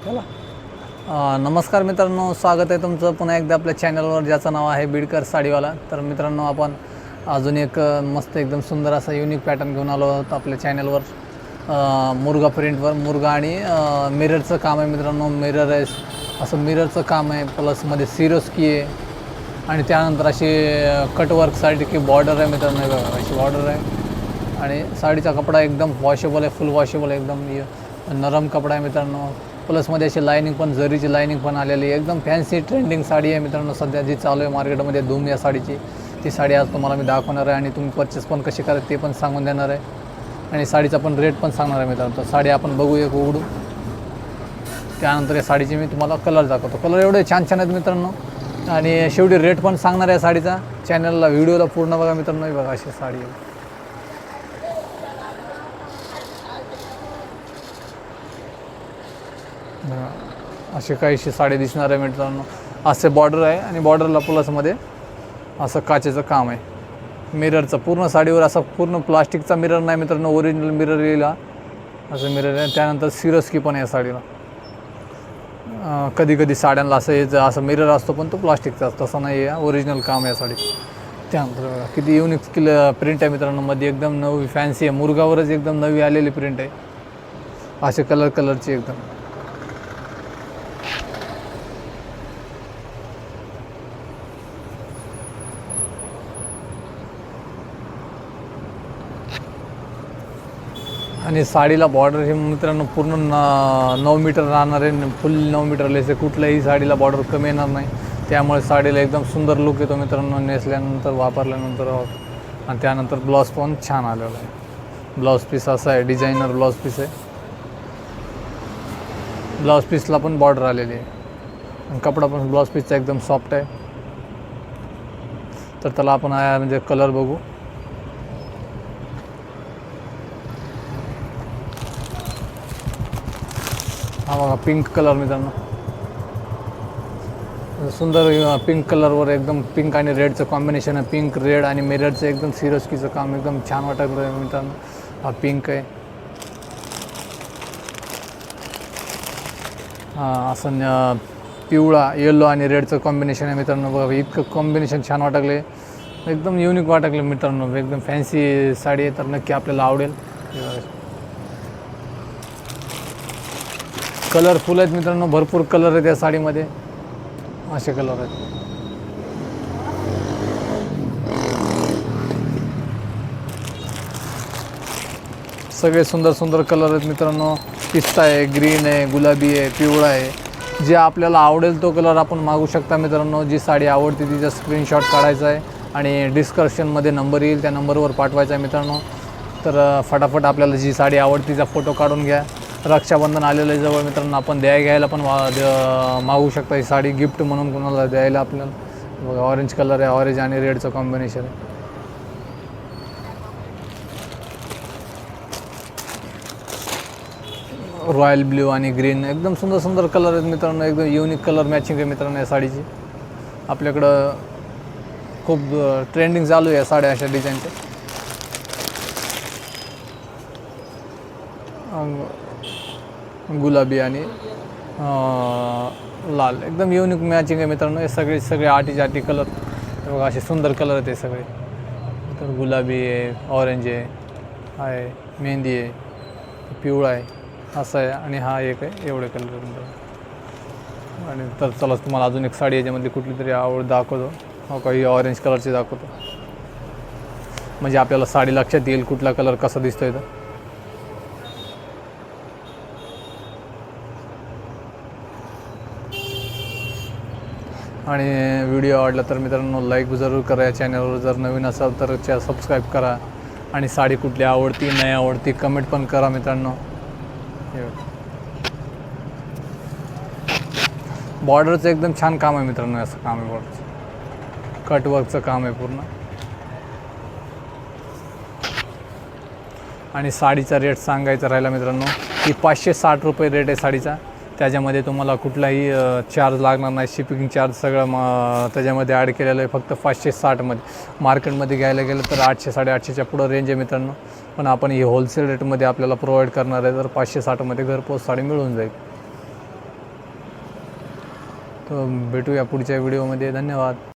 चला नमस्कार मित्रांनो, स्वागत आहे तुमचं पुन्हा एकदा आपल्या चॅनलवर, ज्याचं नाव आहे बीडकर साडीवाला. तर मित्रांनो, आपण अजून एक मस्त एकदम सुंदर असा युनिक पॅटर्न घेऊन आलो आहोत आपल्या चॅनलवर. मुर्गा प्रिंटवर मुर्गा आणि मिररचं काम आहे मित्रांनो. मिरर आहे, असं मिररचं काम आहे, प्लसमध्ये सिरोस्की आहे आणि त्यानंतर अशी कटवर्कसाठी की बॉर्डर आहे मित्रांनो. बघा अशी बॉर्डर आहे आणि साडीचा कपडा एकदम वॉशेबल आहे, फुल वॉशेबल आहे, एकदम नरम कपडा आहे मित्रांनो. प्लसमध्ये अशी लायनिंग पण, जरीची लायनिंग पण आलेली आहे. एकदम फॅन्सी ट्रेंडिंग साडी आहे मित्रांनो. सध्या जी चालू आहे मार्केटमध्ये धूम या साडीची, ती साडी आज तुम्हाला मी दाखवणार आहे आणि तुम्ही परचेस पण कशी करायची ते पण सांगून देणार आहे आणि साडीचा पण रेट पण सांगणार आहे मित्रांनो. तर साडी आपण बघू एक उघडू, त्यानंतर या साडीची मी तुम्हाला कलर दाखवतो. कलर एवढे छान छान आहेत मित्रांनो आणि शेवटी रेट पण सांगणार आहे साडीचा. चॅनलला व्हिडिओला पूर्ण बघा मित्रांनो. बघा अशी साडी आहे, अशी काहीशी साडी दिसणार आहे मित्रांनो. असे बॉर्डर आहे आणि बॉर्डरला प्लसमध्ये असं काचेचं काम आहे. मिररचं पूर्ण साडीवर असं पूर्ण प्लास्टिकचा मिरर नाही मित्रांनो, ओरिजिनल मिरर येईल असं मिरर आहे. त्यानंतर सिरोस्की पण आहे साडीला. कधी कधी साड्यांना असं मिरर असतो पण तो प्लास्टिकचा असतो, तसं नाही आहे, ओरिजिनल काम आहे साडी. त्यानंतर किती युनिक प्रिंट आहे मित्रांनो, मध्ये एकदम नवी फॅन्सी आहे, मुर्गावरच एकदम नवी आलेली प्रिंट आहे. असे कलरची एकदम आणि साडीला बॉर्डर हे मित्रांनो पूर्ण 9 मीटर राहणार आहे, फुल 9 मीटर लेस आहे. कुठल्याही साडीला बॉर्डर कमी येणार नाही, त्यामुळे साडीला एकदम सुंदर लुक येतो मित्रांनो नेसल्यानंतर, वापरल्यानंतर. आणि त्यानंतर ब्लाऊज पण छान आलेला आहे. ब्लाऊज पीस असा आहे, डिझायनर ब्लाऊज पीस आहे. ब्लाऊज पीसला पण बॉर्डर आलेली आहे आणि कपडा पण ब्लाऊज पीसचा एकदम सॉफ्ट आहे. तर त्याला आपण म्हणजे कलर बघू. हा बघा पिंक कलर मित्रांनो, सुंदर पिंक कलरवर एकदम पिंक आणि रेडचं कॉम्बिनेशन आहे. पिंक रेड आणि मिररचं एकदम सिरोस्कीचं काम एकदम छान वाटत आहे मित्रांनो. हा पिंक आहे, असं पिवळा येलो आणि रेडचं कॉम्बिनेशन आहे मित्रांनो. बघा इतकं कॉम्बिनेशन छान वाटले, एकदम युनिक वाटलं मित्रांनो. एकदम फॅन्सी साडी आहे, तर नक्की आपल्याला आवडेल. कलरफुल आहेत मित्रांनो, भरपूर कलर आहेत या साडीमध्ये, असे कलर आहेत. सगळे सुंदर सुंदर कलर आहेत मित्रांनो. पिस्ता आहे, ग्रीन आहे, गुलाबी आहे, पिवळा आहे. जे आपल्याला आवडेल तो कलर आपण मागू शकता मित्रांनो. जी साडी आवडते तिचा स्क्रीनशॉट काढायचा आहे आणि डिस्क्रिप्शनमध्ये नंबर येईल, त्या नंबरवर पाठवायचा आहे मित्रांनो. तर फटाफट आपल्याला जी साडी आवडते तिचा फोटो काढून घ्या. रक्षाबंधन आलेलं आहे जवळ मित्रांनो, आपण घ्यायला पण मागू शकता ही साडी गिफ्ट म्हणून कोणाला द्यायला आपल्याला. बघा ऑरेंज कलर आहे, ऑरेंज आणि रेडचं कॉम्बिनेशन आहे. रॉयल ब्ल्यू आणि ग्रीन एकदम सुंदर सुंदर कलर आहेत मित्रांनो. एकदम युनिक कलर मॅचिंग आहे मित्रांनो या साडीची. आपल्याकडं खूप ट्रेंडिंग चालू आहे या साड्या अशा डिझाईनच्या. गुलाबी आणि लाल एकदम युनिक मॅचिंग आहे मित्रांनो. हे सगळे आटी कलर बघा, असे सुंदर कलर आहेत हे सगळे. तर गुलाबी आहे, ऑरेंज आहे, मेहंदी आहे, पिवळा आहे, असं आहे आणि हा एक आहे. एवढे कलर. आणि तर चला तुम्हाला अजून एक साडी याच्यामध्ये कुठली तरी आवड दाखवतो. हो काही ऑरेंज कलरची दाखवतो, म्हणजे आपल्याला साडी लक्षात येईल कुठला कलर कसा दिसतोय. तर आणि व्हिडिओ आवडला तर मित्रांनो लाईक जरूर करा. या चॅनलवर जर नवीन असाल तर सबस्क्राईब करा आणि साडी कुठली आवडती नाही आवडती कमेंट पण करा मित्रांनो. बॉर्डरचं एकदम छान काम आहे मित्रांनो, असं काम आहे बॉर्डरचं, कटवर्कचं काम आहे पूर्ण. आणि साडीचा रेट सांगायचा राहिला मित्रांनो की 560 रुपये रेट आहे साडीचा. त्याच्यामध्ये तुम्हाला कुठलाही चार्ज लागणार नाही, शिपिंग चार्ज सगळं त्याच्यामध्ये ॲड केलेलं आहे. फक्त 560मध्ये. मार्केटमध्ये घ्यायला गेलं तर 800 850च्या पुढं रेंज आहे मित्रांनो, पण आपण ही होलसेल रेटमध्ये आपल्याला प्रोव्हाइड करणार आहे. तर 560मध्ये घरपोच साडी मिळून जाईल. तर भेटूया पुढच्या व्हिडिओमध्ये. धन्यवाद.